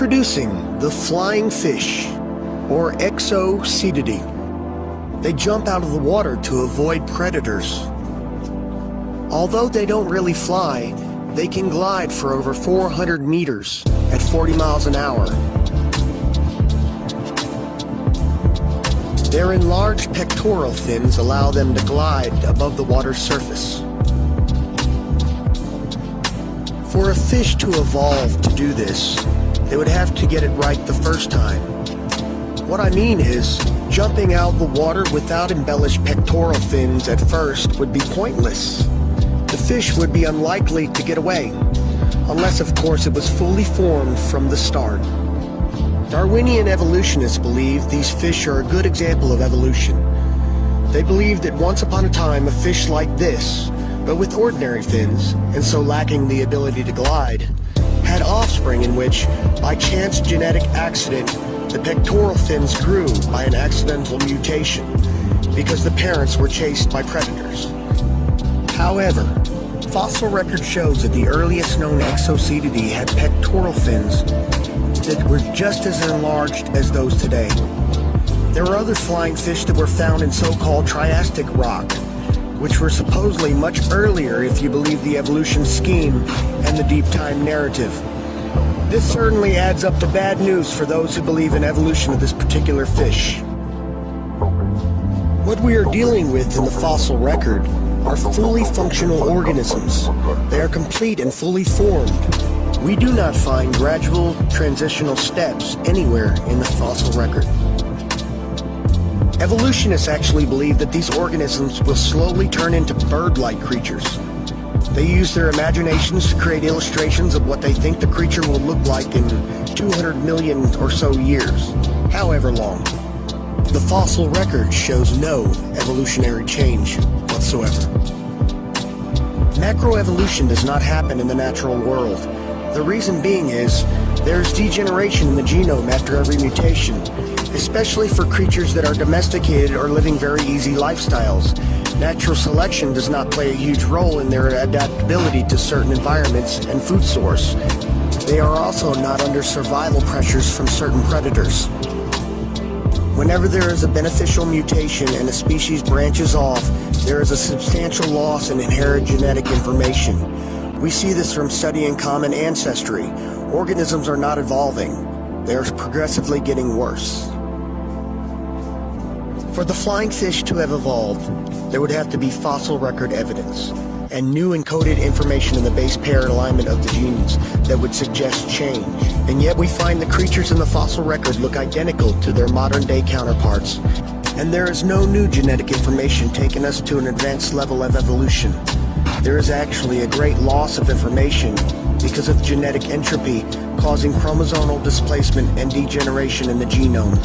Introducing the flying fish, or exocetidae. They jump out of the water to avoid predators. Although they don't really fly, they can glide for over 400 meters at 40 miles an hour. Their enlarged pectoral fins allow them to glide above the water's surface. For a fish to evolve to do this, they would have to get it right the first time. What I mean is, jumping out of the water without embellished pectoral fins at first would be pointless. The fish would be unlikely to get away, unless of course it was fully formed from the start. Darwinian evolutionists believe these fish are a good example of evolution. They believe that once upon a time a fish like this, but with ordinary fins, and so lacking the ability to glide, had offspring in which, by chance genetic accident, the pectoral fins grew by an accidental mutation, because the parents were chased by predators. However, fossil record shows that the earliest known exocetidae had pectoral fins that were just as enlarged as those today. There were other flying fish that were found in so-called Triassic rock, which were supposedly much earlier if you believe the evolution scheme and the deep time narrative. This certainly adds up to bad news for those who believe in evolution of this particular fish. What we are dealing with in the fossil record are fully functional organisms. They are complete and fully formed. We do not find gradual transitional steps anywhere in the fossil record. Evolutionists actually believe that these organisms will slowly turn into bird-like creatures. They use their imaginations to create illustrations of what they think the creature will look like in 200 million or so years, however long. The fossil record shows no evolutionary change whatsoever. Macroevolution does not happen in the natural world. The reason being is, there's degeneration in the genome after every mutation, especially for creatures that are domesticated or living very easy lifestyles. Natural selection does not play a huge role in their adaptability to certain environments and food source. They are also not under survival pressures from certain predators. Whenever there is a beneficial mutation and a species branches off, there is a substantial loss in inherent genetic information. We see this from studying common ancestry. Organisms are not evolving. They are progressively getting worse. For the flying fish to have evolved, there would have to be fossil record evidence and new encoded information in the base pair alignment of the genes that would suggest change. And yet we find the creatures in the fossil record look identical to their modern-day counterparts, and there is no new genetic information taking us to an advanced level of evolution. There is actually a great loss of information because of genetic entropy causing chromosomal displacement and degeneration in the genome.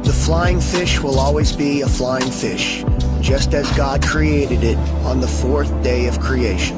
The flying fish will always be a flying fish, just as God created it on the fourth day of creation.